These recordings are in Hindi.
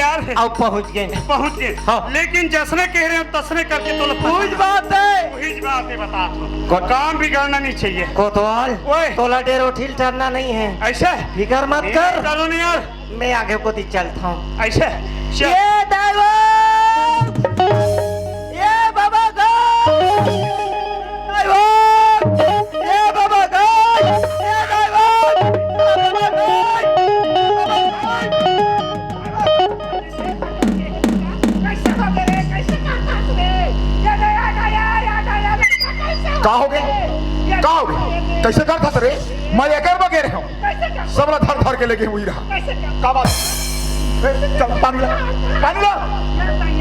तैयार है। अब पहुंच गए। हाँ। लेकिन जसने कह रहे हो तसने करके तो कुछ बात है, कुछ बात है, बता तो काम बिगड़ना नहीं चाहिए। कोतवाल ओए तोला डेरो ठील ठहरना नहीं है, ऐसा फिकर मत कर। करो नहीं यार, मैं आगे को दी चलता हूँ। ऐसा ये ड्राइवर, ये बाबा ड्राइवर, ये बाबा ड्राइवर, ये ड्राइवर, का हो गए? का हो गए? कैसे कर था रे? मैं एक बार कह रहा हूँ, सब ला धर धर के लेके हुई रहा। का बात? चल पानी ला, पानी ला,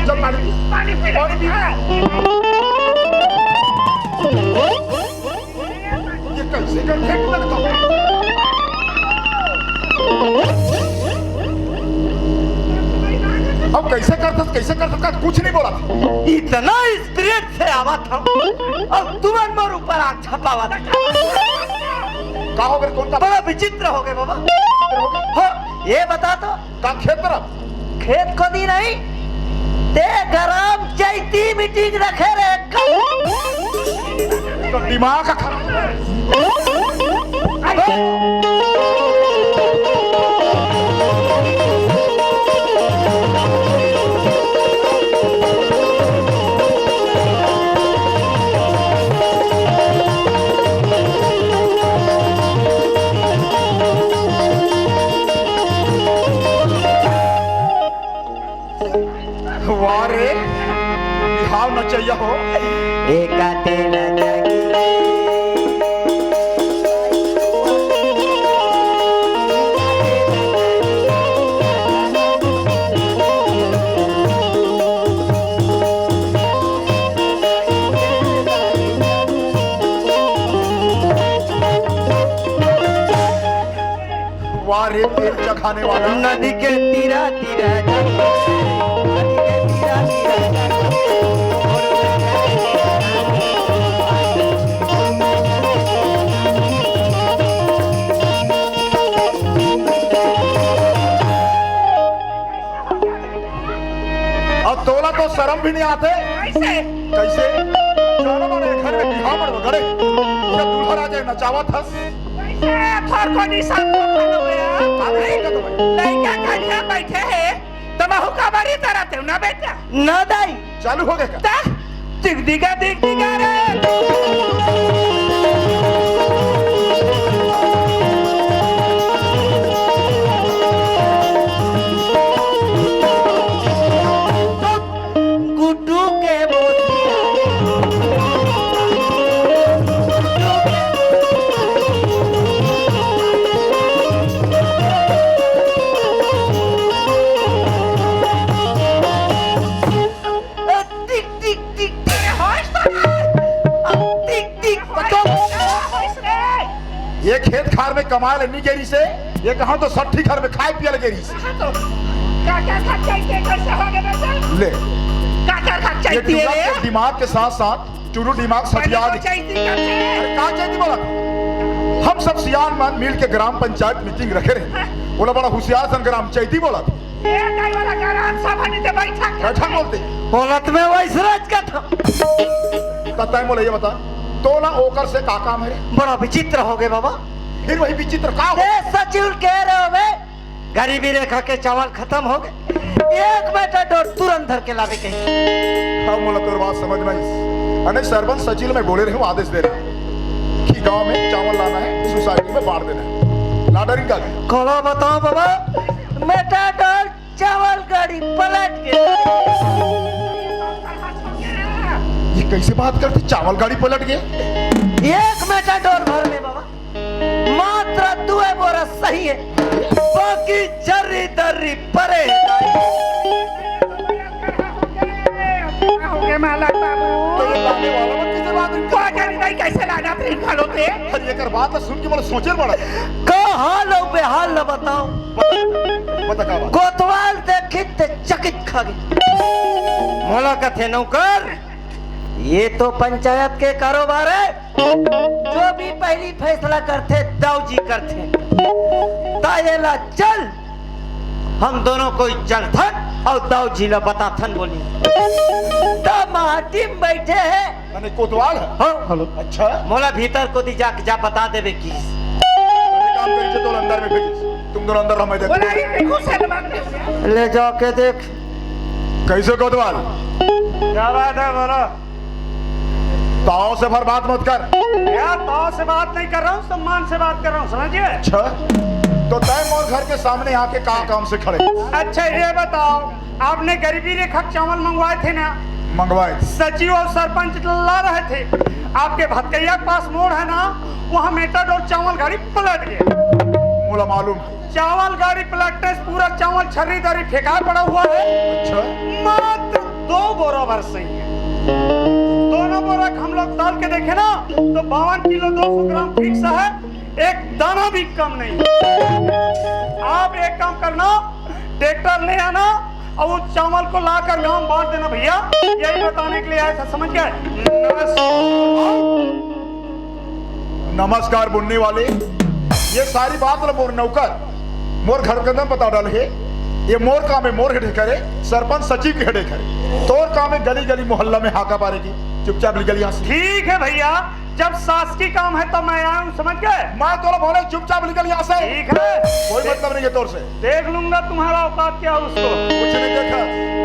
चल पानी पी। ये कैसे कर फेंक लगता हूँ? अब कैसे करता कुछ नहीं बोला था। इतना स्पिरिट से आवा था और तुरंत मोर ऊपर आग छपावा था। का हो गए? कौन का बड़ा विचित्र हो गए बाबा। हाँ, ये बता तो का खेत तरफ? खेत को दी नहीं ते गरम चैती मीटिंग रखे रे। तो दिमाग का खराब। वारे बिहाव न चाहिए हो। एक तेरा वारे तेल चखाने वाला। नदी के तीरा तीरा नदी के तीरा तीरा और तोला तो शर्म भी नहीं आते। कैसे जाना माने घर में बिहाव मत गड़े। ये दूल्हा राजा नचावा था। थर को निशान को खाना हुआ लड़का कन्या बैठे है तो महू का बारी तरह थे ना बेटा न दाई चालू हो गया। ता दिख दिगा रे। गुड्डू के ये खेत खार में कमाल नहीं गेरी से, ये कहाँ तो सट्ठी घर में खाए पियल गेरी से। ले ये टुकड़ा के दिमाग के साथ साथ चुरू दिमाग सटिया का चाहिए बोला। हम सब सियान मान मिल के ग्राम पंचायत मीटिंग रखे रहे। बोला बड़ा होशियार सन ग्राम चैती बोला था। बैठा बोलते बोलत में वैसराज का था। तय बोले ये बता तोला ओकर से का काम है? बड़ा विचित्र हो गए बाबा। फिर वही विचित्र का हो? सचिव कह रहे हो बे गरीबी रेखा के चावल खत्म हो गए। एक बेटा डोर तुरंत धर के लावे कहीं। हाँ बोला तो बात समझ में आई। अने सरपंच सचिव में बोले रहे आदेश दे रहे कि गांव में चावल लाना है, सोसाइटी में बांट देना है। लाडरिंग का गया। खोलो बताओ बाबा। बेटा डोर चावल गाड़ी पलट गया। ये कैसे बात करते? चावल गाड़ी पलट गए। एक बेटा डोर भर में बाबा मात्र 2 बोरा सही है, बाकी जर्री दर्री परे मालक बाबू तो ये लाने वाला मत किसे बात को जानी नहीं कैसे लाना फिर खा लोते। अरे ये कर बात सुन के मतलब सोचे बड़ा। का हाल हो बेहाल न बताओ। बता का बात? कोतवाल देखित ते चकित खा गई। मोला कथे नौकर ये तो पंचायत के कारोबार है। जो भी पहली फैसला करते दाऊ जी करते। तायेला चल हम दोनों कोई चल थक और दाऊ जी ला बताथन बोली तो माटी में बैठे हैं मैंने कोतवाल है हो अच्छा मोला भीतर को दी जा जा बता देवे की मैंने काम करी से तो अंदर में भेजिस तुम दोनों अंदर रह बोला दे ही देखो सलमान ले जाके देख कैसे कोतवाल क्या बात है बोलो ताओ से भर बात मत कर यार ताऊ से बात नहीं कर रहा हूँ सम्मान से बात कर रहा हूँ समझिए अच्छा तो तय मोर घर के सामने आके काम से खड़े अच्छा ये बताओ आपने गरीबी रेखा चावल मंगवाए थे ना मंगवाए सचिव और सरपंच ला रहे थे आपके भटकैया के पास मोड़ है ना वहाँ मेटड और चावल गाड़ी पलट गए मोला मालूम चावल गाड़ी पलटने से पूरा चावल छर्री दरी फेंका पड़ा हुआ है अच्छा मात्र 2 बोरा भर सही है दोनों बोरा हम लोग डाल के देखे ना तो 52 किलो 200 ग्राम फिक्स है एक दाना भी कम नहीं आप एक काम करना ट्रैक्टर ले आना और उस चावल को लाकर गांव में बांट देना भैया यही बताने के लिए आया था समझ गए नमस्कार बुनने वाले ये सारी बात ला मोर नौकर मोर घर के अंदर बता डाल है ये मोर काम है मोर हेडे करे सरपंच सचिव के हेडे करे तोर काम है गली गली मोहल्ला में हाका पारे की चुपचाप निकल यहाँ से ठीक है भैया जब शासकीय काम है तब मैं आया हूँ समझ गए मैं तोला बोले चुपचाप निकल यहाँ से ठीक है कोई मतलब नहीं है तोर से देख लूंगा तुम्हारा औकात क्या है उसको कुछ नहीं देखा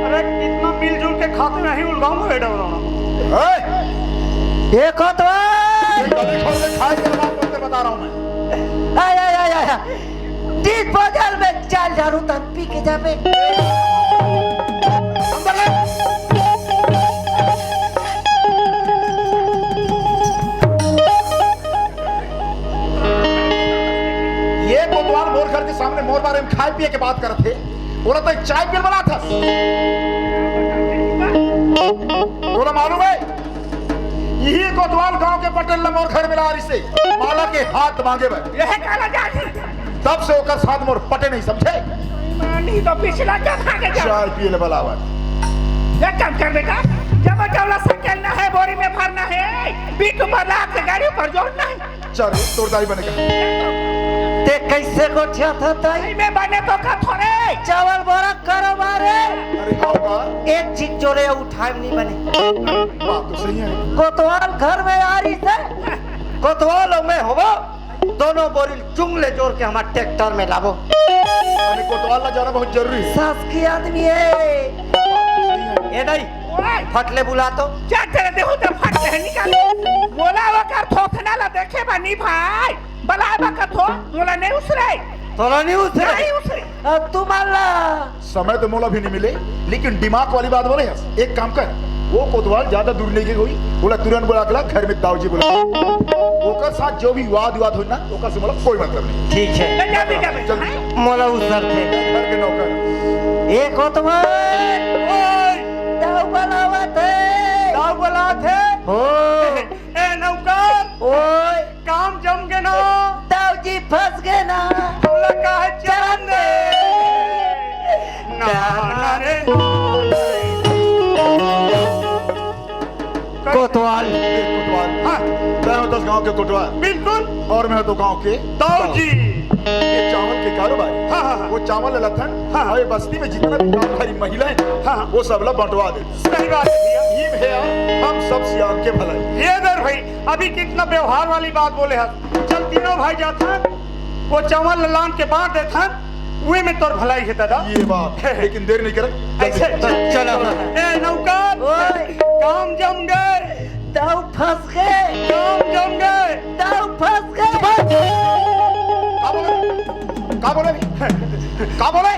अरे कितना मिलजुल के खाते नहीं उलगाऊंगा बेटा बनाना ए, ये कोतवा ये गली खोल के खाए के बात करते बता रहा हूँ मैं आया तीन बगल में चल झाड़ू तन पी के जावे अंदर ले ये कोतवाल मोर घर के सामने मोर बारे में खाए पिए के बात करत थे बोला तो एक चाय पियल बना था बोला मालूम है यही कोतवाल गांव के पटेल मोर घर में ला रही से माला के हाथ मांगे भाई यह काला जाती तब से ओकर साथ मोर पटे नहीं समझे नहीं तो पिछला क्या भागे जाओ चाय पिए ले बलावत एक काम कर बेटा जब चावला सकेलना है बोरी में भरना है बीट पर लाख गाड़ी पर जोड़ना है चल तोरदारी बनेगा ते कैसे गोठिया था ताई में बने तो का थोड़े चावल बोरा करो मारे अरे होगा एक चीज जोड़े उठाए नहीं बने बात तो सही है कोतवाल घर में आ रही थे कोतवाल में होबो दोनों बोरी चुंगले जोड़ के हमारे ट्रैक्टर में लाबो अरे कोतवाल ला जाना बहुत जरूरी है शासकीय आदमी है ये नहीं ओए फटले बुला तो क्या तेरे देखो तो फट है निकाले बोला वो कर थोकना ला देखे बनी भाई बला बका थो बोला नहीं उसरे तोला नहीं नहीं उसरे उसरे तू मान ला समय तो मोला भी नहीं मिले लेकिन दिमाग वाली बात बोले एक काम कर वो कोतवाल ज्यादा दूर नहीं गई बोला तुरंत बोला अगला घर में दाऊजी बोला ओकर साथ जो भी वाद हुई ना ओकर से बोला कोई मतलब नहीं ठीक है ले जा बेटा जल्दी मोला उसर थे घर के नौकर एक कोतवाल ओए दाऊ बुलावा थे दाऊ बुला थे ओए ए नौकर ओए काम जम गए ना दाऊ जी फंस गए ना बोला का है चरण दे ना ना रे कोतवाल कोतवाल हाँ मैं हूँ 10 गांव के कोतवाल बिल्कुल और मैं तो गांव के दाऊ जी ये चावल के कारोबार हाँ, हाँ, हाँ। वो चावल लथन हाँ। और ये बस्ती में जितना भी काम वाली महिलाएं हाँ। वो सब ला बंटवा दे सही बात है भैया ये भैया हम सब सियान के भलाई ये दर भाई अभी कितना व्यवहार वाली बात बोले हैं चल तीनों भाई जाता वो चावल लान के बांट देता वे में तोर भलाई है दादा ये बात लेकिन देर नहीं कर ऐसे चलो ए नौकर काम जम गए दाऊ फंस गए काम जम गए दाऊ फंस गए का बोले का बोले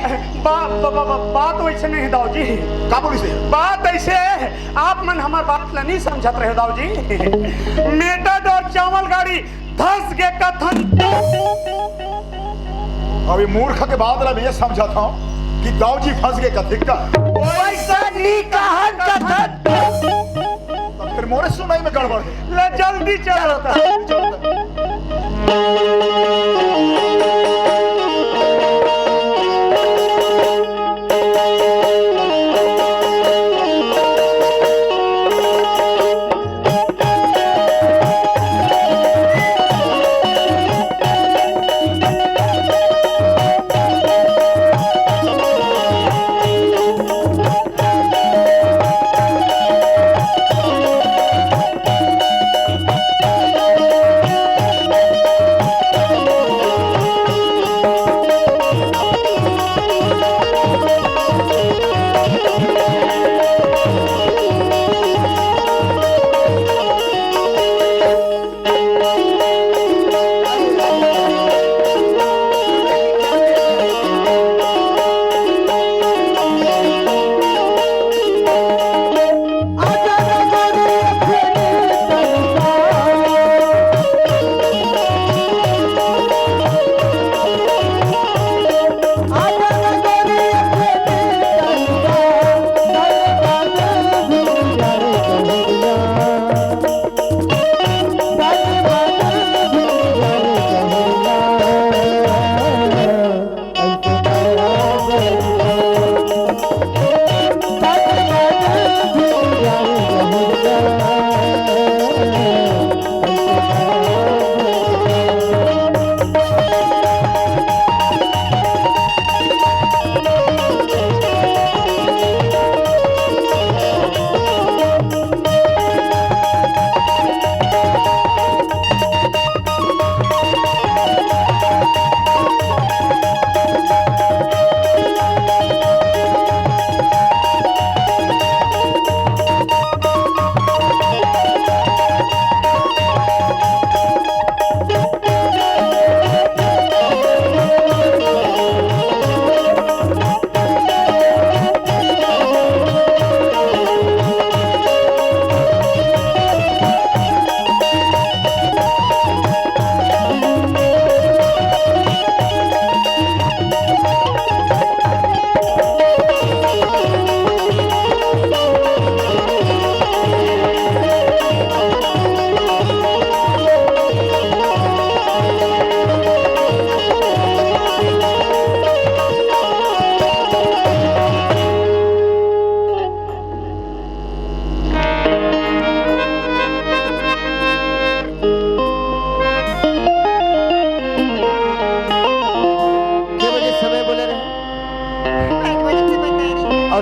बात वैसे नहीं दाऊ जी का बोली से बात ऐसे है आप मन हमार बात ला नहीं समझत रहे दाऊ जी मेटड और चावल गाड़ी धस के कथन अभी मूर्ख के बाद ला मैं समझाता हूँ कि दाऊ जी फंस गए कथिक का वैसा नहीं कहन कथन तो फिर मोरे सुनाई में गड़बड़ है ले जल्दी चलो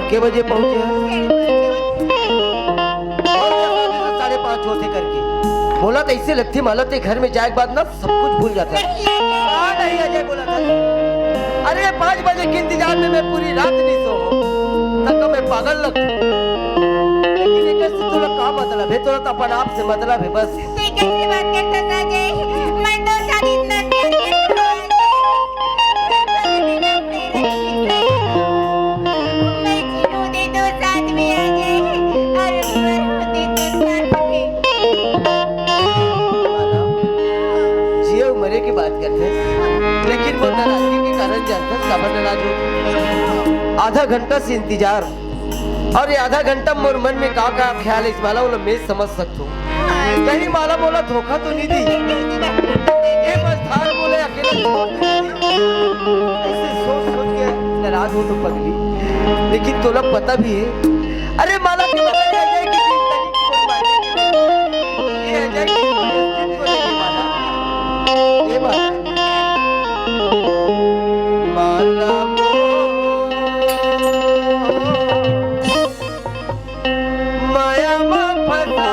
और के बजे पहुंचे हैं? 5:30 होते करके बोला तो ऐसे लगती मालूम थे घर में जाए के बाद ना सब कुछ भूल जाता है। नहीं अजय बोला था, अरे 5 बजे के इंतजार में मैं पूरी रात नहीं सो तक मैं पागल लगता। लेकिन एक ऐसे थोड़ा का मतलब है, थोड़ा तो अपन आप से मतलब है बस। कैसी बात करता साजे, मैं तो सारी इतना प्यार करता हूँ। मैं जीऊँ दे तो साथ में आ जाए और मरूँ दे तो साथ में। जिए मरे की बात करते हैं, लेकिन वो नाराजगी के कारण जानते हैं कब नाराज हो। आधा घंटा से इंतजार और ये आधा घंटा मोर मन में का ख्याल है इस माला बोला मैं समझ सकता हूँ। कहीं माला बोला धोखा तो नहीं दी, ये मझधार बोले अकेला छोड़ दी। ऐसे सोच सोच के नाराज हो तो पगली, लेकिन तोला पता भी है अरे माला के बगैर रह जाए कि जिंदगी की कोई मायने नहीं है। ये रह जाए कि कोई अस्तित्व नहीं है माला। ये बात माला माया में फंसा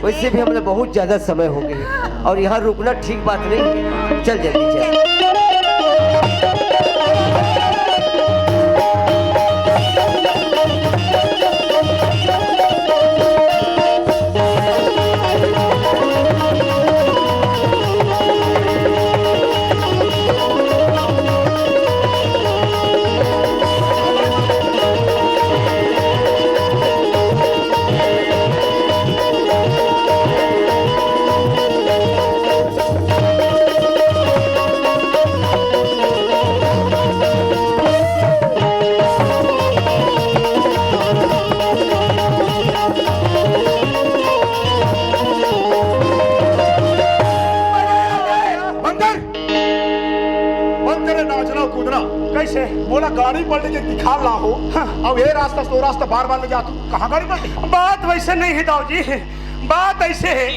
वैसे भी हमें बहुत ज्यादा समय हो गया और यहाँ रुकना ठीक बात नहीं है। चल जल्दी चल। कैसे बोला गाड़ी पलट के दिखा ला हो। हाँ। अब ये रास्ता तो रास्ता बार बार ले जा तू कहाँ गाड़ी पलटी। बात वैसे नहीं है दाऊ जी, बात ऐसे है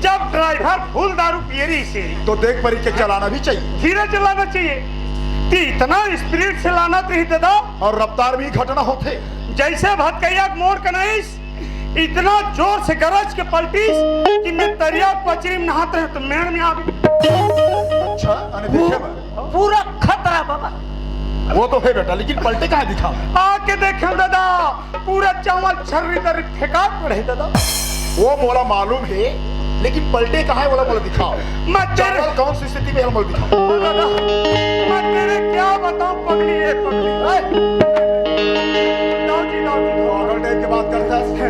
जब ड्राइवर फुल दारू पियरी से तो देख परी के चलाना भी चाहिए, धीरे चलाना चाहिए कि इतना स्पीड से लाना तो ही दादा और रफ्तार भी घटना होते। जैसे भटकैया मोड़ कनाइस इतना जोर से गरज के पलटीस कि मैं दरिया पचरी में नहाते हैं तो मेड़ में आ गई। अच्छा अने देखे पूरा खतरा बाबा। वो तो है बेटा, लेकिन पलटे कहाँ दिखा आके देखे दादा पूरा चावल छर्री दर फेंका पड़े दादा। वो मोला मालूम है, लेकिन पलटे कहाँ है बोला बोला दिखाओ। मैं तेरे कौन सी स्थिति में है बोला दिखाओ। दादा मैं तेरे क्या बताऊं पगली है पगली। पागल टाइप की बात करता है।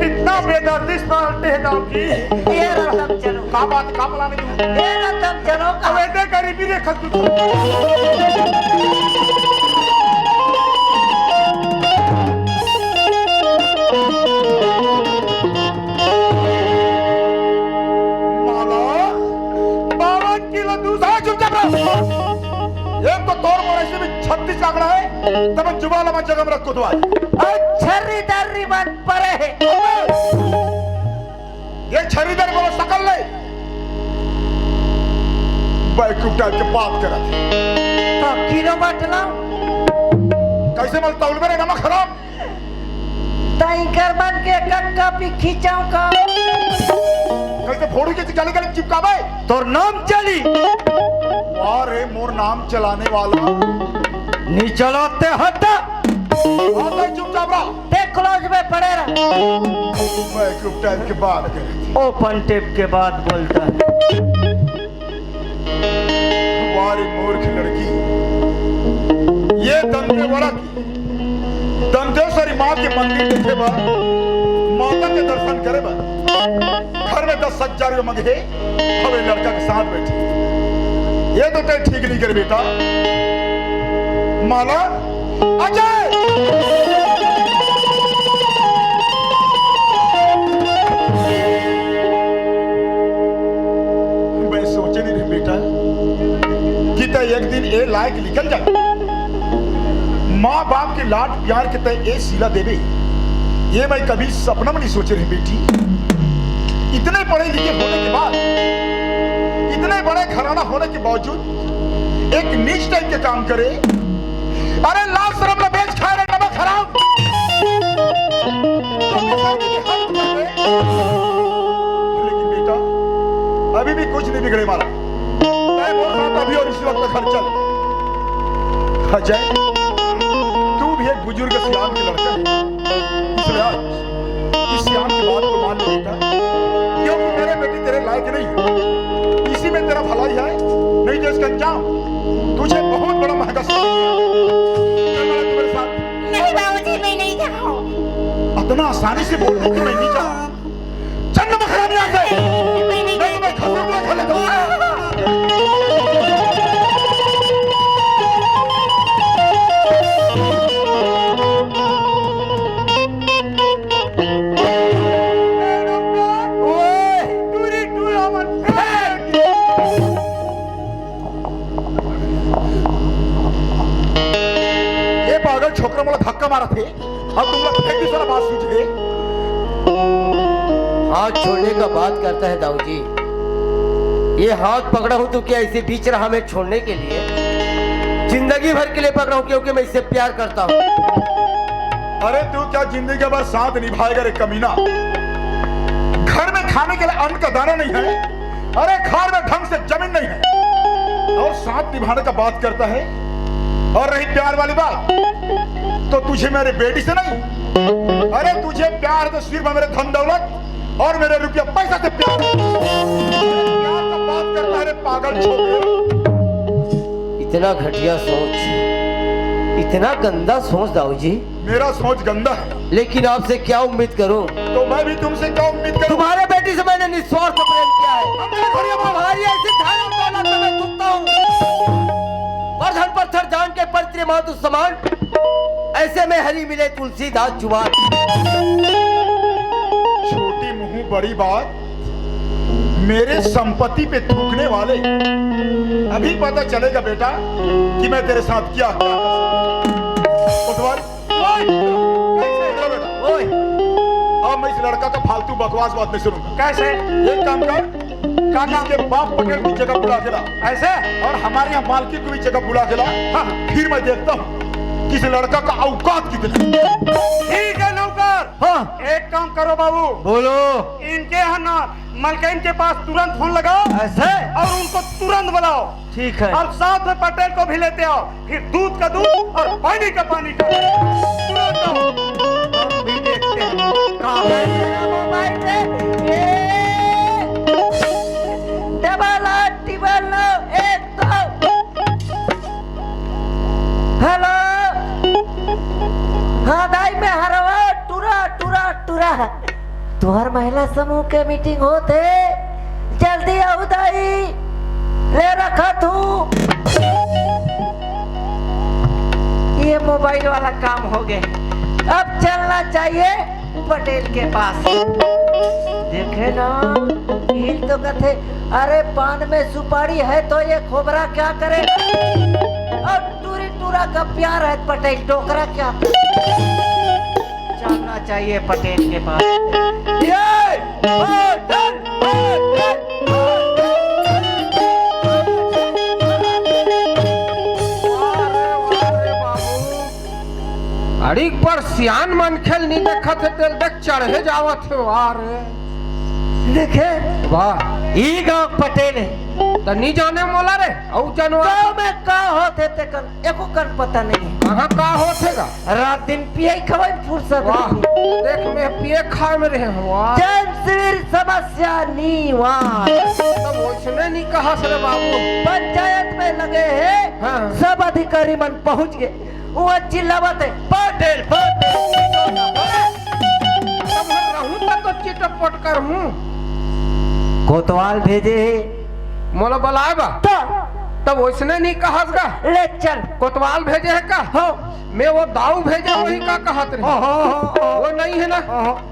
इतना बेदर्दी से पलटे है दाऊ जी। ये रतम चलो। का बात का बुलाने की। ये रतम चलो। अब ऐसे गरीबी रेखा तू एक तो तोड़ मोड़ ऐसे भी 36 आंकड़ा है, तब जुबान लमा जगह में रखो दुआ। छर्री दर्री मन परे है। ये छरीदर बोलो सकल ले बैकूफ टाइप के बात करत है। तो किलो बटला कैसे मल तौल में नमक खराब ताई कर बन के कक्का भी खींचाऊं का कैसे फोड़ू के गले गले चिपकावे तोर नाम चली अरे मोर नाम चलाने वाला नी चलाते हटा आता चुपचाप रहा ते क्लोज में पड़े रहा बैकूफ टाइप के बात करे ओपन टेप के बाद बोलता है हमारी मूर्ख लड़की ये दंतेवाड़ा की दंतेश्वरी माँ के मंदिर देखे बा माता के दर्शन करे बा घर में 10,000 मंगे हमें लड़का के साथ बैठे ये तो ते ठीक नहीं करे बेटा माला अजय मैं सोचे नहीं बेटा कि ते एक दिन ए लायक निकल जाए माँ बाप के लाड प्यार के तय ए सीला देवे ये मैं कभी सपना में नहीं सोच रही बेटी इतने पढ़े लिखे होने के बाद इतने बड़े घराना होने के बावजूद एक नीच टाइप के काम करे अरे लाल शर्म में बेच खा रहे नमक खराब लेकिन बेटा अभी भी कुछ नहीं बिगड़े मारा मैं बोल रहा था अभी और इसी वक्त घर चल अजय तू भी एक बुजुर्ग सियान के लड़का है इसलिए आज इस सियान की बात को मान ले बेटा क्योंकि मेरे बेटी तेरे लायक नहीं है इसी में तेरा भलाई है नहीं तो इसका अंजाम तुझे बहुत बड़ा महंगा तुम्हारे साथ नहीं बाबूजी मैं नहीं जाऊँ इतना आसानी से बोल क्यों नहीं जा चल नमक खराब यहाँ से मैं नहीं नहीं तो मैं खसूंगा खा लेता छोकरा मोला धक्का मारा थे अब तुम लोग फेंक दी सारा बात सूझ गए हाथ छोड़ने का बात करता है दाऊजी ये हाथ पकड़ा हूं तो क्या इसे बीच राह में छोड़ने के लिए जिंदगी भर के लिए पकड़ा हूं क्योंकि मैं इससे प्यार करता हूं अरे तू क्या जिंदगी भर साथ निभाएगा रे कमीना घर में खाने के लिए अन्न का दाना नहीं है अरे घर में ढंग से जमीन नहीं है और साथ निभाने का बात करता है और रही प्यार वाली बात तो तुझे मेरे बेटी से नहीं अरे तुझे प्यार तो सिर्फ मेरे धन दौलत और मेरे रुपया पैसा से प्यार प्यार का बात करता है रे पागल छोकरे इतना घटिया सोच इतना गंदा सोच दाऊजी मेरा सोच गंदा है लेकिन आपसे क्या उम्मीद करूं तो मैं भी तुमसे क्या उम्मीद करूं तुम्हारे बेटी से मैंने निस्वार्थ प्रेम किया है तुम्हारी ऐसी धन और दौलत में मैं झुकता हूं पर धन पत्थर जान के पवित्र मातु समान ऐसे में हरी मिले तुलसीदास जुबान छोटी मुंह बड़ी बात मेरे संपत्ति पे थूकने वाले अभी पता चलेगा बेटा कि मैं तेरे साथ क्या कर सकता ओए अब मैं इस लड़का का फालतू बकवास बात नहीं सुनूंगा कैसे एक काम कर काका के बाप पटेल की जगह बुला के ला ऐसे और हमारे यहाँ मालकी को भी जगह बुला के ला हाँ, फिर मैं देखता हूँ कि इस लड़का का औकात कितना ठीक है नौकर हाँ एक काम करो बाबू बोलो इनके यहाँ ना मलकिन के पास तुरंत फोन लगाओ ऐसे और उनको तुरंत बुलाओ ठीक है और साथ में पटेल को भी लेते आओ फिर दूध का दूध और पानी का पानी का तुरंत आओ हम भी देखते हैं कहाँ है मेरा मोबाइल है डबल 8 हेलो हाँ दाई में हरवा टूरा टूरा टूरा तुम्हार महिला समूह के मीटिंग होते जल्दी आओ दाई ले रखा तू ये मोबाइल वाला काम हो गया अब चलना चाहिए पटेल के पास देखे ना हिल तो कहते अरे पान में सुपारी है तो ये खोबरा क्या करे और टूरी टूरा का प्यार है पटेल टोकरा क्या चलना चाहिए पटेल के पास पटेल, पटेल, पटेल, पटेल। अड़ी पर सियान मन खेल नहीं देखा थे तेल देख चढ़े जावत थे वार देखे वाह ई गांव पटेल है तो नहीं जाने मोला रे औ जानवर गांव में का होते ते कर एको कर पता नहीं है कहाँ का होतेगा रात दिन पिए खवाई फुर्सत वाह नहीं। देख में पिए खाए में रहे हैं वाह जन शिविर समस्या निवारण तब वैसने नहीं कहा सर बाबू पंचायत में लगे हैं हाँ। सब अधिकारी मन पहुंच गए वो चिल्लावत है पटेल पटेल तब मैं रहूं तो चिटपट कर हूँ कोतवाल भेजे मोला बुलाए बा तब वैसने नहीं कहा ले चल कोतवाल भेजे है का हो मैं वो दाऊ भेजा वही का कहत रही वो नहीं है ना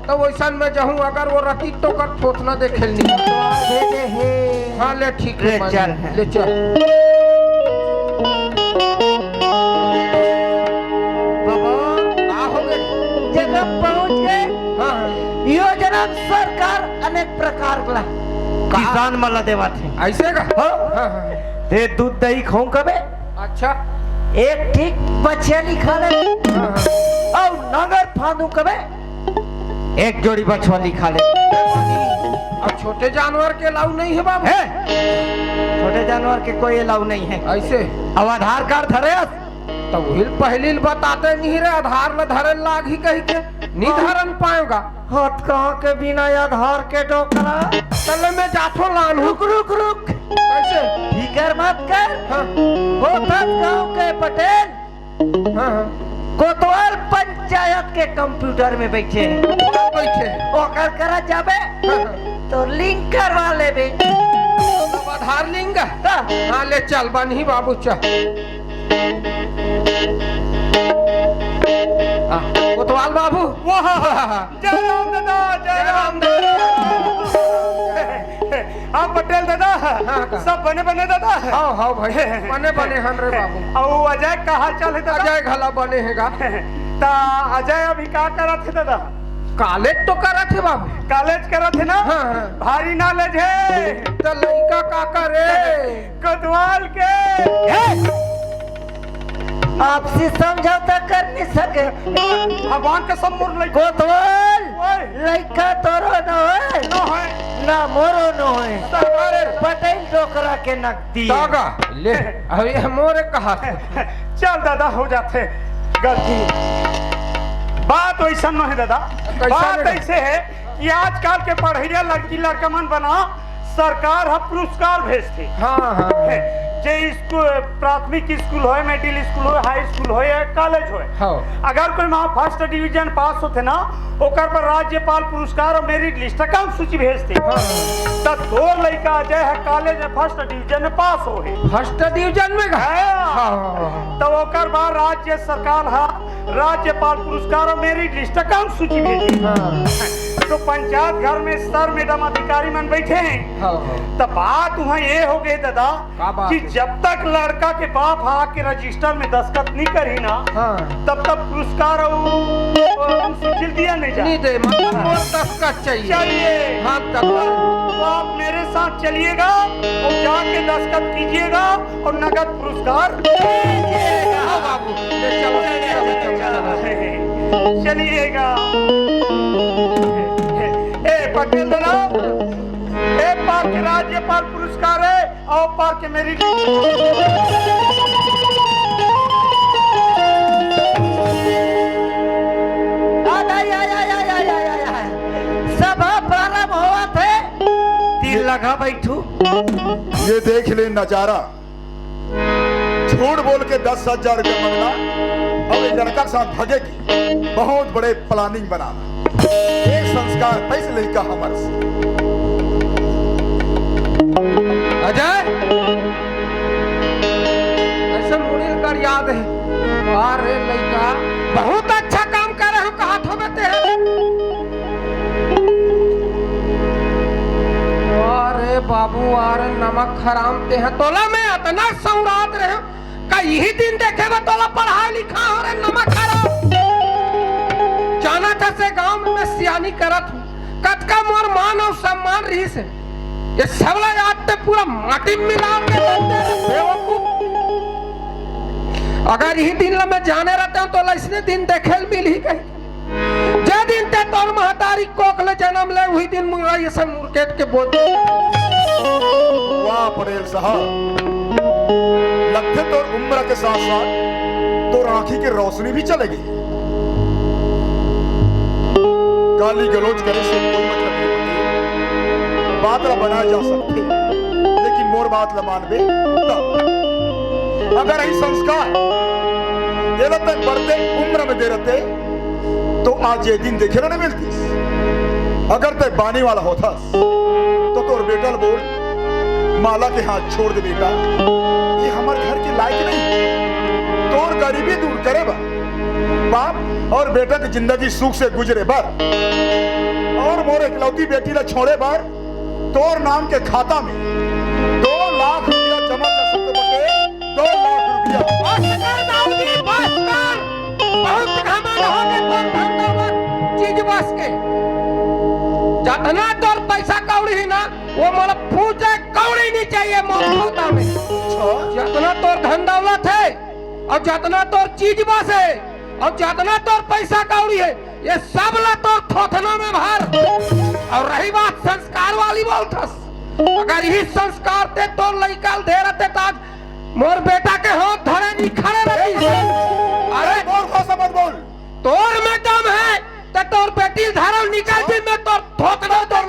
तो वैसा मैं जाऊँ अगर वो रती तो कर थोथना दे खेलनी भेजे हैं हाँ ले ठीक ले है चल। ले चल बाबा का हो गए जगह पहुंच गए हाँ हाँ। योजना सरकार अनेक प्रकार का किसान मला देवा थे ऐसे का हो हाँ हाँ दे दूध दही खाऊं कबे अच्छा एक ठीक बछियाली खा ले हाँ हाँ और नगर फांदू कबे एक जोड़ी बछवाली खा ले अब छोटे जानवर के लाऊ नहीं है बाबू है छोटे जानवर के कोई अलाउ नहीं है ऐसे अब आधार कार्ड धरे तो वही पहले बताते नहीं रे आधार में धरे लाग ही कही के नहीं धरन पाएगा हाथ कहाँ के बिना आधार के डोकरा चल मैं जाथो लान रुक रुक रुक कैसे फिकर मत कर हाँ होठत गांव के पटेल हाँ हाँ कोतवाल पंचायत के कंप्यूटर में बैठे हैं। बैठे ओकर करा जाबे हाँ, तो लिंक करवा लेबे अब आधार लिंग हाँ ले चल बनी बाबू चल कोतवाल बाबू जय राम दादा जय राम दादा हाँ पटेल दादा हाँ। सब बने बने दादा हाँ हाँ भाई बने बने हन रे बाबू और अजय का हाल चाल है दादा अजय घला बने हैगा ता अजय अभी का करा थे दादा कॉलेज तो करा थे बाबू कॉलेज करा थे ना हाँ, हाँ। भारी नॉलेज है तो लड़का का करे कोतवाल के आपसे समझौता कर नहीं सके भगवान का सब मोर लग कोतवाल ओए लड़का तोरो न होए न है ना मोरो न होए अरे पटेल डोकरा के नकदी तागा ले अभी मोरे कहा चल दादा हो जाते गलती बात वैसा नहीं है दादा बात नहीं? ऐसे है कि आजकल के पढ़ैया लड़की लड़का मन बना सरकार हम पुरस्कार भेजते हाँ हाँ जे स्कूल प्राथमिक स्कूल हो मिडिल स्कूल हो हाई स्कूल हो या कॉलेज हो हाँ अगर कोई वहाँ फर्स्ट डिवीजन पास होते ना ओकर पर राज्यपाल पुरस्कार और मेरिट लिस्ट का सूची भेजते तो दो लड़का अजय है कॉलेज में फर्स्ट डिवीजन में पास हो है फर्स्ट डिवीजन में गए हाँ। तो ओकर बाद राज्य सरकार है राज्यपाल पुरस्कार और मेरिट लिस्ट का सूची भेजी तो पंचायत घर में सर मैडम अधिकारी मन बैठे हैं तो बात वहाँ ये हो गई दादा का बात कि है? जब तक लड़का के बाप आके रजिस्टर में दस्तखत नहीं करी ना तब तक पुरस्कार और सूची दिया नहीं जा नहीं दे मतलब मोर दस्तखत चाहिए चाहिए हाँ तब तो आप मेरे साथ चलिएगा और जाके दस्तखत कीजिएगा और नगद पुरस्कार दीजिएगा। हाँ बाबू ले चलो चलिएगा ए पटेल दादा ए पार के राज्यपाल पुरस्कार है और पार के मेरी सभा प्रारंभ हुआ थे दिल लगा बैठू ये देख ले नजारा झूठ बोल के 10,000 रुपये मांगना और ये लड़का के साथ भगेगी बहुत बड़े प्लानिंग बनाना एक संस्कार पैसे लड़का हमारे से अजय ऐसे मुड़िल कर याद है अरे लड़का बहुत अच्छा काम कर रहे हो कहा थो बेटे अरे बाबू अरे नमक हराम ते हैं तोला में इतना सौरात रहे हो का यही दिन देखे बा तोला पढ़ा लिखा हो रे नमक हराम जाना था से गांव में सियानी करत हूँ कतका मोर मान और सम्मान रही से ये सबला याद ते पूरा माटी में मिला के बेवकूफ अगर यही दिन ला मैं जाने रहता हूँ तो ऐसने दिन देखे मिल ही गई जे दिन ते तोर महतारी कोकले जन्म ले वही दिन मुंगा ये सब मुर्केट के बोल वाह पटेल साहब, लगते तो उम्र के साथ साथ तो आंखी की रोशनी भी चलेगी। गाली गलौज करे से कोई मतलब नहीं पटेल, बात ला बनाया जा सकते लेकिन मोर बात ला मानबे तब। अगर यही संस्कार ये तक बढ़ते उम्र में दे रहते तो आज ये दिन देखे ना मिलती। अगर ते बानी वाला होता तो तोर बेटा बोल माला के हाथ छोड़ दे बेटा, ये हमारे घर के लायक नहीं, तोर गरीबी दूर करे बा, बाप और बेटा की जिंदगी सुख से गुजरे बार, और मोर इकलौती बेटी ला छोड़े बार तोर नाम के खाता में 2 लाख रुपया जमा कर सकते बटे। 2 लाख रुपया बहुत घमंड हो गए तोर धन दौलत चीज बस के। जितना तोर पैसा कौड़ी है ना वो मोला पूछे कौड़ी नहीं चाहिए मोर खाता में। जितना तोर धन दौलत है और जितना तोर चीज बस है और जितना तोर पैसा कौड़ी है ये सब ला तोर थोथना में भर। और रही बात संस्कार वाली बोलथस, अगर यही संस्कार ते तोर लइकाल दे रहते तो आज मोर बेटा के हाथ धरे नहीं खड़े रही। अरे मोर भाषा मत बोल, तोर में दम है तो तोर बेटी धरल निकाल दी मैं तोर थोथना तोर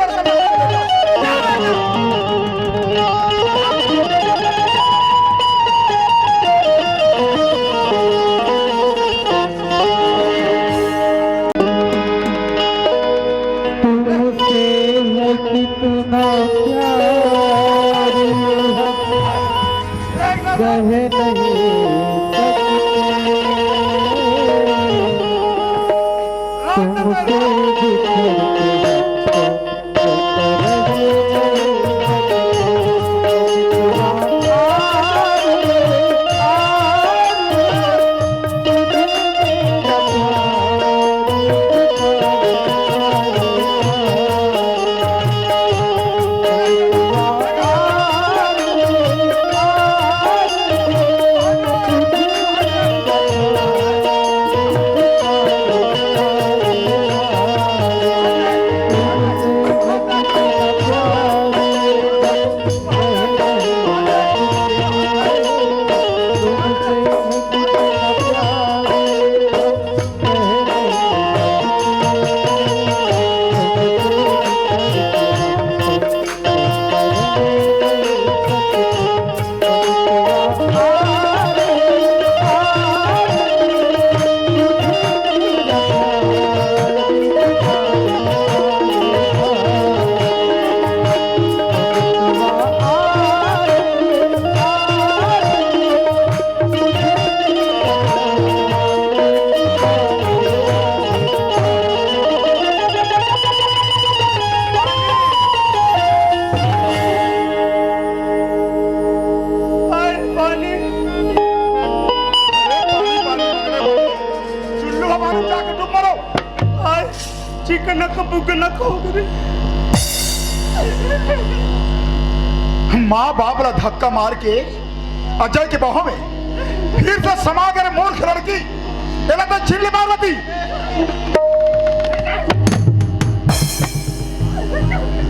माँ बाप ला धक्का मार के अजय के बाहों में फिर से समा कर मूर्ख लड़की तो चिल्ली मारती।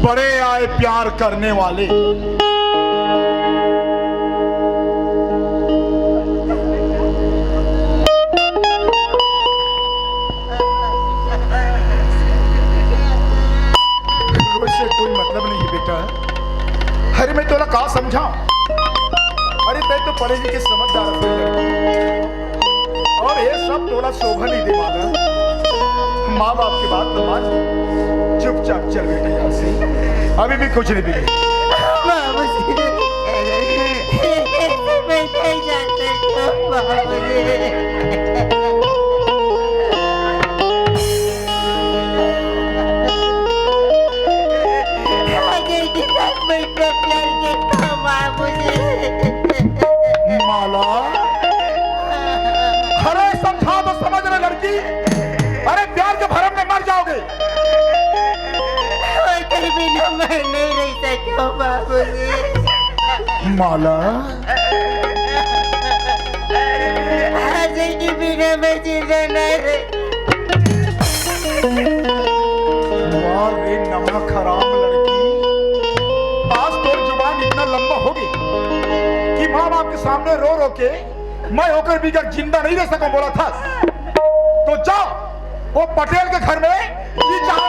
बड़े आए प्यार करने वाले, कोई मतलब नहीं है बेटा। अरे मैं तोला का समझा, अरे तय तो पढ़े लिखे समझदार और ये सब तोला शोभा नहीं दे वाला। माँ बाप की बात तो मान, चुपचाप चल बेटे यहाँ से, अभी भी कुछ नहीं बिगड़े। मैं नहीं जानता क्यों बाबूजी। माला, अरे समझा तो समझ रहे लड़की, अरे प्यार के भरम में मर जाओगे। बिना मैं नहीं रह सकता बाबूजी। माला, से कि बिना में जिंदा नहीं रहे। वाह रे नमक हराम लड़की, आज तो जुबान इतना लंबा होगी कि माँ बाप के सामने रो रो के मैं होकर भी अगर जिंदा नहीं रह सकूं बोला था, तो जाओ वो पटेल के घर में जी चाहे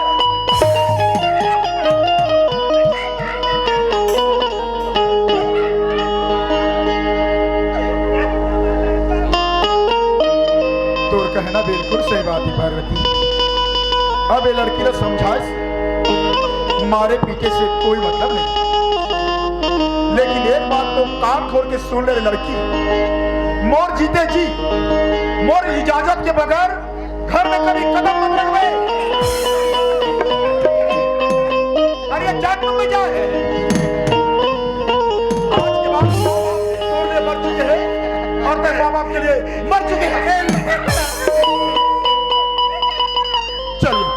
तो कहना बिल्कुल सही बात है पार्वती। अब ये लड़की ने समझाए मारे पीटे से कोई मतलब नहीं, लेकिन एक बात तो कान खोल के सुन ले लड़की, मोर जीते जी मोर इजाजत के बगैर घर में कभी कदम मत रखवे। अरे जन्म में जाए आज के बाद तोड़ने मर चुके हैं और तेरे माँ बाप के लिए मर चुके हैं। चलिए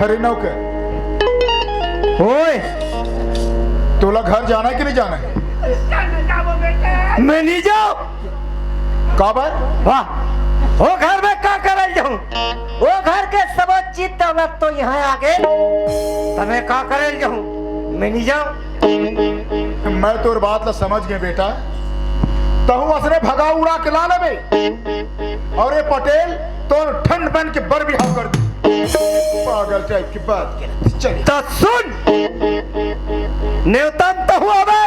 हरे नौकर, ओए तोला घर जाना है कि नहीं जाना है? मैं नहीं जाऊं। का बात? वाह, वो घर में क्या करल जाऊं? वो घर के सब चीज दौलत तो यहाँ आ गए, तमें क्या करल जाऊं? मैं नहीं जाऊं। मैं तोर बात ला समझ गए बेटा, तहु असरे भगा उड़ा के ला लेबे और ये पटेल तो ठंड बन के बर बिहाव कर दी। पागल टाइप की बात कर। चलिए तो सुन, न्यूतम तो हुआ बे।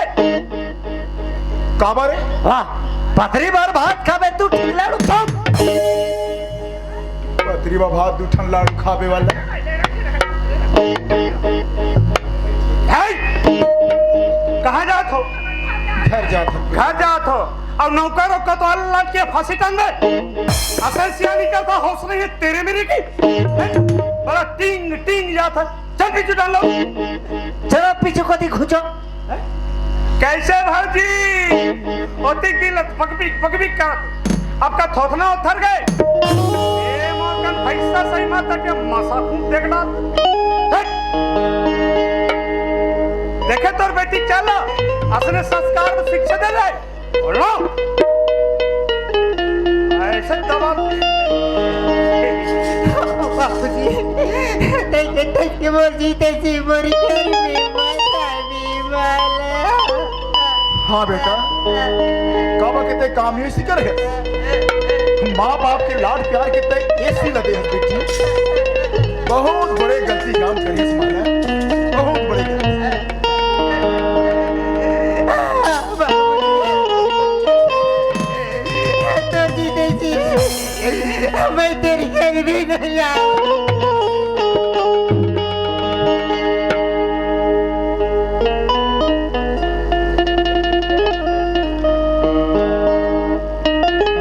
का बारे? वाह, पथरी बार भात खाबे तू ठीक लाड़ू खाओ। पतरी बा भात दूठन लाड़ू खाबे वाला। कहाँ जात हो? घर जात हूँ। घर जात हो और नौकरों का तो अल्लाह के फांसी टांग दे। असल सियानी करता हौस नहीं है तेरे मेरे की, बड़ा टिंग टिंग जाता। चल पीछे डाल लो। चलो पीछे को दी खुचो। कैसे भाजी होती की लत पकबी का आपका थोथना उतर गए। ए मौकन पैसा सही माता के मसा खून देखना। देखे तोर बेटी चला असने संस्कार में शिक्षा दे रहे बोलो ऐसे दबा बापूजी, तैके मोर जीते सी मोरी घर में माता बीमाला। हाँ बेटा, काबा कितने काम ही इसी करे है। माँ बाप के लाड प्यार कितने ऐसी लगे हैं बेटी। बहुत बड़े गलती काम करी इस माया, बहुत बड़ी गलती। तो जीते सी मैं तेरी घर भी नहीं आऊं।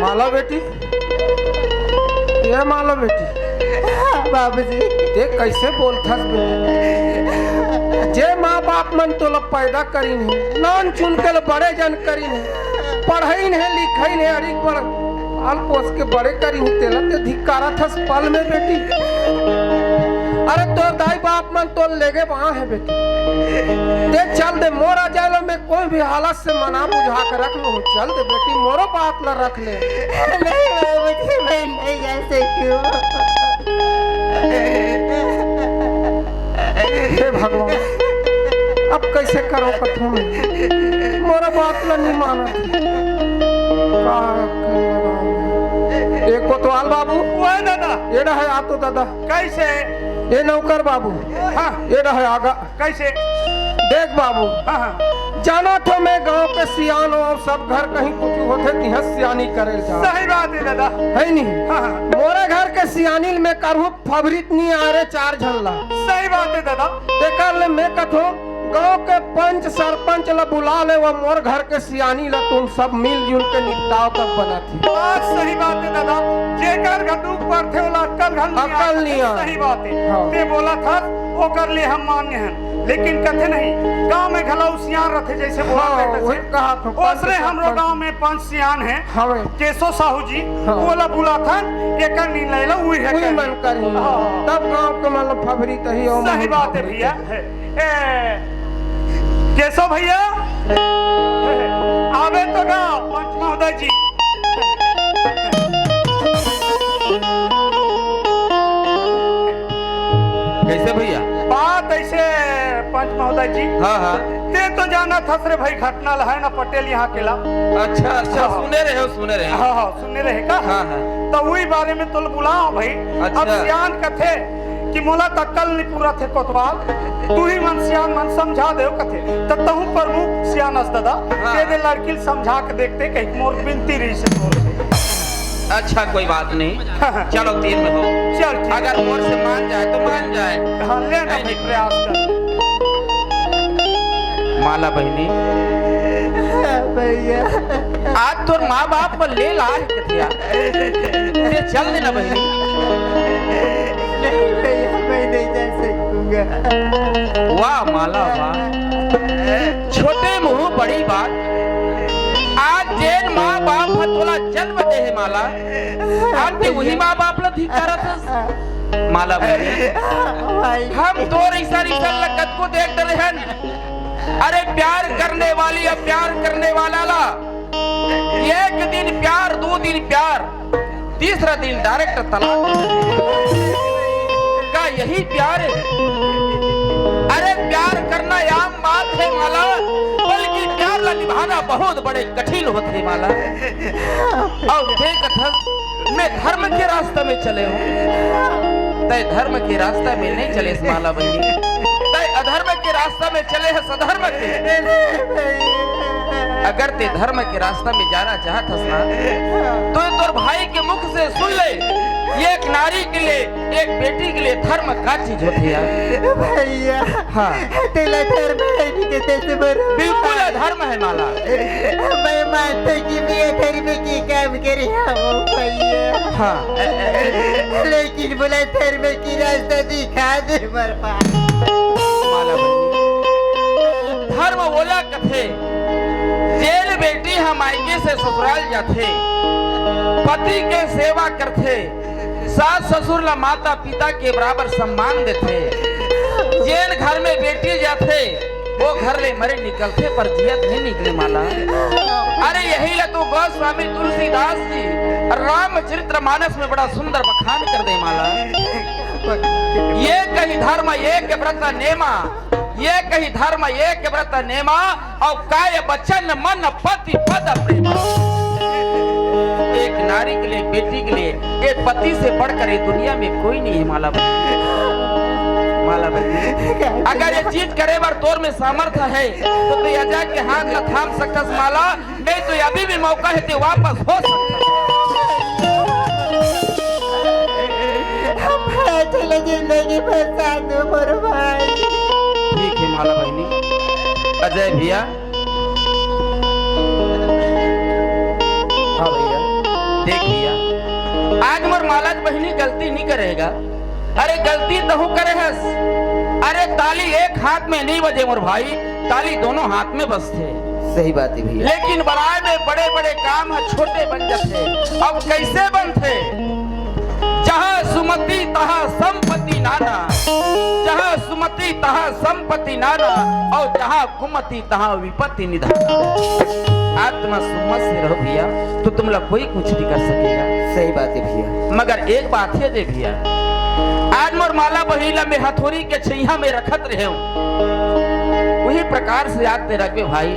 माला बेटी, ये माला बेटी, बाबूजी देख कैसे बोलथस बेटी। जे माँ बाप मन तो लोग पैदा करी नहीं, नान चुन के बड़े जन करी नहीं, पढ़ाई नहीं लिखाई नहीं, अड़ी पर पाल पोस के बड़े करी नहीं, तेला ते धिक्कारा थस पल में बेटी। अरे तो दाई बाप मन तो लेगे वहां है बेटी। देख चल दे मोरा जालो में कोई भी हालत से मना बुझा कर रख लो। चल दे बेटी, मोरो बात ला रख ले। नहीं बाबूजी, मैं नहीं जा सकती हूँ। हे भगवान, अब कैसे करो कथों में? मोरा बात ला नहीं माना। एक कोतवाल बाबू, वो है दादा। ये रहा है आ तो दादा। कैसे? ये नौकर बाबू, हाँ ये रहा है आगा। कैसे? देख बाबू, हाँ हाँ जाना तो मैं गांव के सियान और सब घर कहीं कुछ होते तिहा सियानी करे जा। सही बात है दादा। है नहीं? हाँ हाँ मोरे घर के सियानी में करहु फबरित नहीं आ रहे चार झल्ला। सही बात है दादा। देकर ले मैं कथो गांव के पंच सरपंच ला बुला ले, वो मोर घर के सियानी ला तुम सब मिलजुल के निपटाओ तब बना थी। बात सही बात है दादा। जेकर गदुक पर थे वाला अक्कल नहीं आ। सही बात है। हाँ। ते बोला था वो कर ले हम मान्य हैं, लेकिन कथे नहीं गांव में घलाऊ सियान रहते जैसे बोला हाँ, करते वही थे। कहा था। ओसरे हमरो गांव में 5 सियान हैं। हमें केशो साहू जी हाँ। बोला बुला था एकर नींद लैला उही है कोई कहीं। मन करी हाँ। तब गांव के मतलब फबरी तही हो। सही बात है भैया। केशव भैया आवे तो ना पंच महोदय जी। कैसे भैया? बात ऐसे पंच महोदय जी, हाँ हाँ। ते तो जाना था रे भाई, घटना है ना पटेल यहाँ केला। अच्छा अच्छा, सुने रहे हो सुने रहे हो। हाँ हाँ सुनने रहे का। हाँ हाँ। तो वही बारे में तो बुलाओ भाई। अच्छा। अब सियान कथे कि मोला तक्कल नहीं पूरा थे कोतवाल, तू ही मन सियान मन समझा दे कथे। तब तहु प्रमुख सियान अस दादा हाँ। तेरे लड़की समझा के देखते कहीं मोर बिनती रही से तोर से। अच्छा कोई बात नहीं, चलो 3 में हो। चल ठीक। अगर मोर से मान जाए तो मान जाए। हाँ ले ना भाई प्रयास कर। माला बहनी भैया आज तो माँ बाप पर ले ला कथिया, ये चल देना बहनी। नहीं भैया, मैं नहीं जा सकूंगा। वाह माला वाह, छोटे मुंह बड़ी बात। आज जैन माँ बाप है तोला जन्म दे है माला, आज ते वही माँ बाप ला धिक्कारत हस। माला बहनी हम तो ऐसा लगत को देख डरे हैं। अरे प्यार करने वाली अब प्यार करने वाला ला, एक दिन प्यार 2 दिन प्यार, तीसरा दिन डायरेक्ट तलाक। का यही प्यार है? अरे प्यार करना आम बात है माला, बल्कि प्यार ला निभाना बहुत बड़े कठिन होते है माला। और देख मैं धर्म के रास्ते में चले हूँ, तय धर्म के रास्ते में नहीं चले माला बहनी, तय अधर्म के रास्ते में चले है सधर्म के। अगर ते धर्म के रास्ता में जाना चाहत हस ना, तो तोर भाई के मुख से सुन ले, एक नारी के लिए एक बेटी के लिए धर्म का चीज होती है भैया। हाँ तेरा धर्म है नहीं के तेरे बराबर। बिल्कुल धर्म है माला। मैं मानता कि मैं धर्म की काम कर रहा हूँ भैया। हाँ लेकिन बोला धर्म की रास्ता दिखा दे मेरे पास। माला बहनी धर्म बोला कथे, जेल बेटी हम मायके से ससुराल जाते, पति के सेवा करते, सास ससुर ला माता पिता के बराबर सम्मान देते। जेल घर में बेटी जाते वो घर ले मरे निकलते पर जियत नहीं निकले माला। अरे यही ला तो गोस्वामी तुलसीदास जी रामचरितमानस में बड़ा सुंदर बखान कर दे माला। ये कही धर्म एक व्रत नेमा, ये कही धर्म एक व्रत नेमा, और काय बचन मन पति पद प्रेमा। एक नारी के लिए बेटी के लिए एक पति से बढ़कर ये दुनिया में कोई नहीं है माला बहनी। माला बहनी अगर ये चीज करे बार तोर में सामर्थ्य है तो तू अजा के हाथ ला थाम सकस माला, नहीं तो अभी भी मौका है तो वापस हो सकता। चले जिंदगी भर साथ दो मेरे भाई। ठीक है माला बहनी। अजय भैया। हाँ भैया देख भैया, आज मोर माला बहनी गलती नहीं करेगा। अरे गलती तो हूँ करे हस। अरे ताली एक हाथ में नहीं बजे मोर भाई, ताली दोनों हाथ में बजते। सही बात है भैया। लेकिन बनाए में बड़े बड़े काम है छोटे बन जाते। अब कैसे बनते? जहाँ सुमति तहाँ संपत्ति नाना, जहाँ सुमति तहाँ संपत्ति नाना, और जहाँ कुमति तहाँ विपत्ति निधाना। आत्मा सुमत से रहो भैया तो तुम लोग कोई कुछ नहीं कर सकेगा। सही बात है भैया। मगर एक बात है जे भैया, आज मोर माला बहिला में हथौड़ी के छैया में रखत रहे वही प्रकार से याद ते रखबे भाई।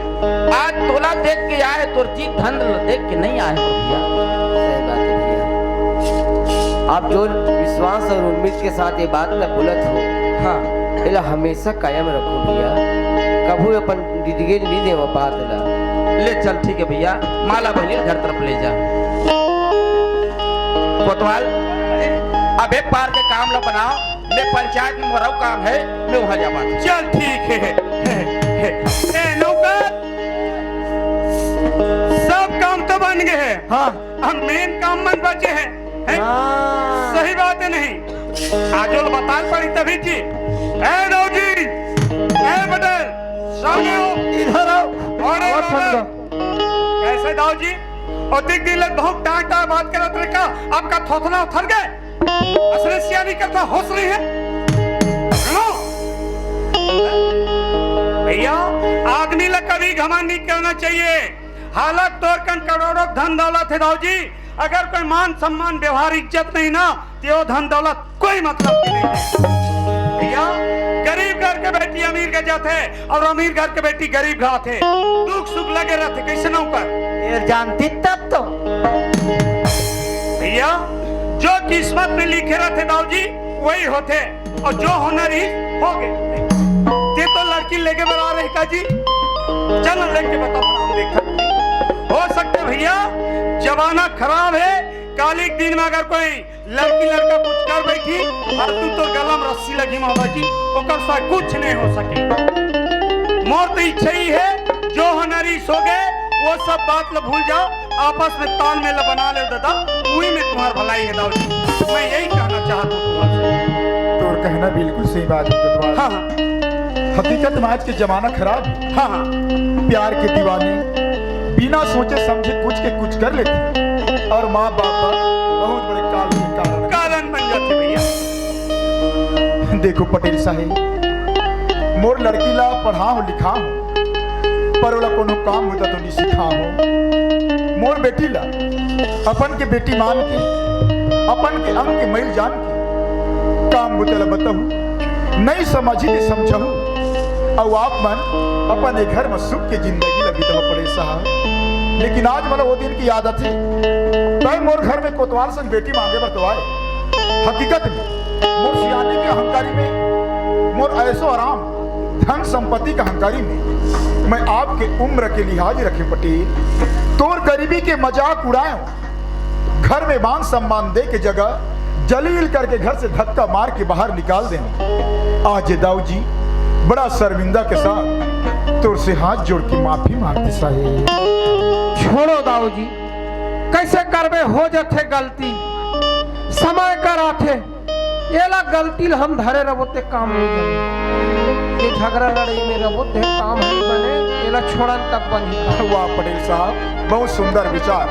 आज तोला देख के आए तोर जीत धन देख के नहीं आए भैया। सही बात है भैया। आप जो विश्वास और उम्मीद के साथ ये बात न बोलत हो, हाँ इला हमेशा कायम रखो भैया। कभी अपन डिटेल नहीं दे वो बात ला। ले चल ठीक है भैया, माला बहनी घर तरफ ले जा। कोतवाल अब एक पार के काम ला बनाओ, मैं पंचायत में मोरा काम है, मैं वहां जा बात। चल ठीक है। ए नौकर, सब काम तो बन गए हैं। हाँ हम मेन काम मन बचे हैं, हैं? सही बात है नहीं? आजोल बता पड़ी तभी जी। ए नौजी, ए पटेल, सामने आओ, इधर आओ। और कैसे दाऊ जी? और दिख दिल बहुत टाटा बात करत रहे का, आपका थोथना उथल गए। असली सियानी करता होश रही है। भैया आदमी ला कभी घमंड नहीं करना चाहिए। हालत तोड़ कर करोड़ों धन दौलत है दाऊ जी, अगर कोई मान सम्मान व्यवहार इज्जत नहीं ना तो धन दौलत कोई मतलब की नहीं है। भैया गरीब घर के बेटी अमीर के जाते और अमीर घर के बेटी गरीब घर थे, दुख सुख लगे रहते कैसे नौकर। ये जानती तब तो भैया जो किस्मत में लिखे रहते दाऊ जी वही होते, और जो होनर ही हो गए। ते तो लड़की लेके बना रहे का जी, चल लेके बता हम देख हो सकते भैया जमाना खराब है। काली के दिन में अगर कोई लड़की लड़का कुछ कर बैठी और तू तो गला में रस्सी लगी मामा जी, ओकर सा कुछ नहीं हो सके। मोर तो इच्छा ही है जो होनरी सो गए वो सब बात लो भूल जाओ, आपस में तालमेल बना ले दादा, वही में तुम्हार भलाई है दाऊ जी। मैं यही कहना चाहता हूँ तुमसे। तो कहना बिल्कुल सही बात है कोतवाल। हाँ हाँ हकीकत में आज के जमाना खराब है। हाँ हाँ प्यार के दीवाने बिना सोचे समझे कुछ कर लेते हैं और माँ बाप पर बहुत बड़े कारण बन जाते भैया। देखो पटेल साहेब, मोर लड़की ला पढ़ा हो लिखा हो पर ओला कोनो काम होता तो नहीं सिखा हो। मोर बेटी ला अपन के बेटी मान के अपन के अंग के मैल जान के काम बुतला बताहू नहीं समझी नहीं समझहू और आप मन अपन एक घर में सुख के जिंदगी लगी तो पड़े साहब। लेकिन आज मतलब वो दिन की आदत है तो मोर घर में कोतवाल संग बेटी मांगे बर तो आए। हकीकत में मोर सियानी के अहंकारी में, मोर ऐसो आराम धन संपत्ति के अहंकारी में मैं आपके उम्र के लिहाज रखे पटेल तोर गरीबी के मजाक उड़ाए, घर में मान सम्मान दे के जगह जलील करके घर से धक्का मार के बाहर निकाल दें। आज दाऊ जी बड़ा शर्मिंदा के साथ तोर से हाथ जोड़ के माफी मांगते साहेब। छोड़ो दाऊ जी, कैसे करबे हो जाते गलती, समय कर आथे एला गलती हम धरे रबोते काम नहीं बने, ये झगड़ा लड़ाई में रबोते काम नहीं बने, एला छोड़न तक बनी। वाह पटेल साहब बहुत सुंदर विचार।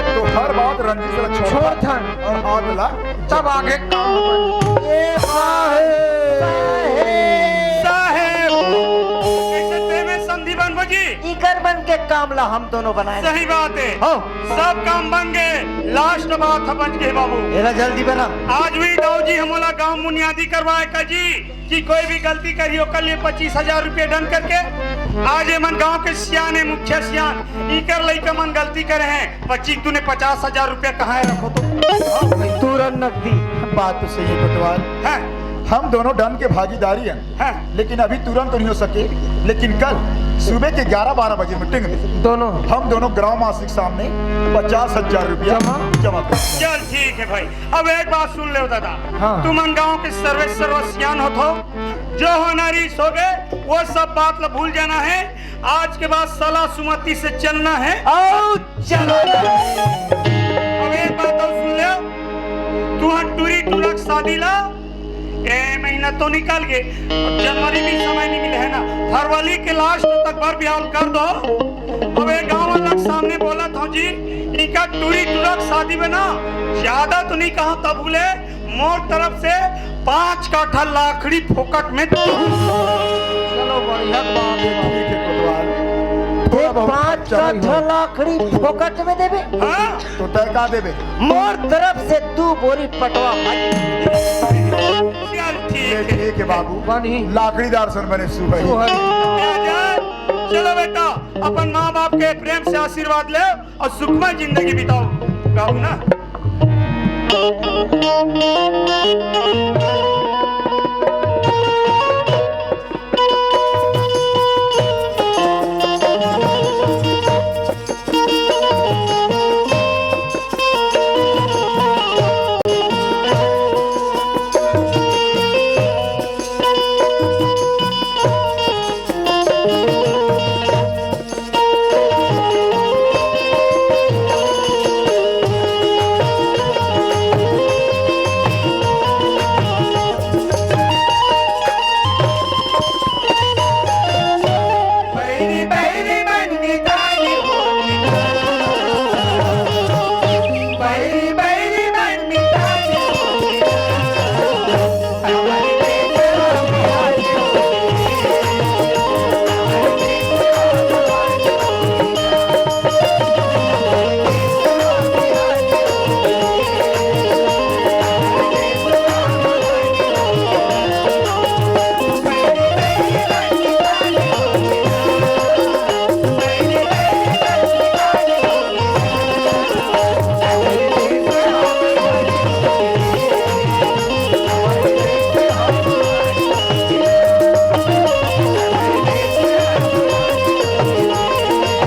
तो हर बात रंजित से छोड़ थन और हाथ ला तब आगे काम बनी। ये संधि बन बजी इकर बन के काम ला हम दोनों बनाए। सही बात है, हो सब काम बन गए, लास्ट बात बच गए बाबू। एला जल्दी बना। आज भी दाऊ जी हमारा गांव बुनियादी करवाए का जी कि कोई भी गलती करियो कर लिए 25,000 रुपये डन करके। आज ये मन गांव के सियाने मुखिया सियान इकर लइका मन गलती करे हैं 25 तूने 50,000 रुपये कहाँ रखो तो तुरंत नकदी। बात तो सही है कोतवाल, है हम दोनों डन के भागीदारी हैं हैं। लेकिन अभी तुरंत नहीं हो सके, लेकिन कल सुबह के 11-12 बजे मीटिंग में दोनों हम दोनों ग्राम मासिक सामने 50,000 रुपया जमा कर। चल ठीक है भाई। अब एक बात सुन ले दादा, हाँ। तुम गांव के सर्वसियान हो तो जो होनारी सो गए वो सब बात ला भूल जाना है। आज के बाद सलाह सुमति से चलना है। चलो अब एक बात और सुन ले, तू टूरी टूरक शादी ला ए महीना तो निकाल गए, अब जनवरी भी समय नहीं मिले है ना, फरवरी के लास्ट तक बार ब्याह कर दो। अब एक गाँव वाला सामने बोला था जी इनका टूरी टूरक शादी में ना ज्यादा तो नहीं कहा तब बोले मोर तरफ से 5 काठा लाखड़ी फोकट में। चलो बढ़िया बात है। ठीक है कोतवाल, थोड़ा बहुत 5 खर्चा भी हो। लाखड़ी फोकट में देवे। हाँ? तो तय का देवे मोर तरफ से 2 बोरी पटवा चल ये ठीक है। ठीक है बाबू, बनी लाकड़ीदार सन बने सुबह ही। चलो बेटा अपन माँ बाप के प्रेम से आशीर्वाद ले और सुखमय जिंदगी बिताओ गाँव ना।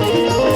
है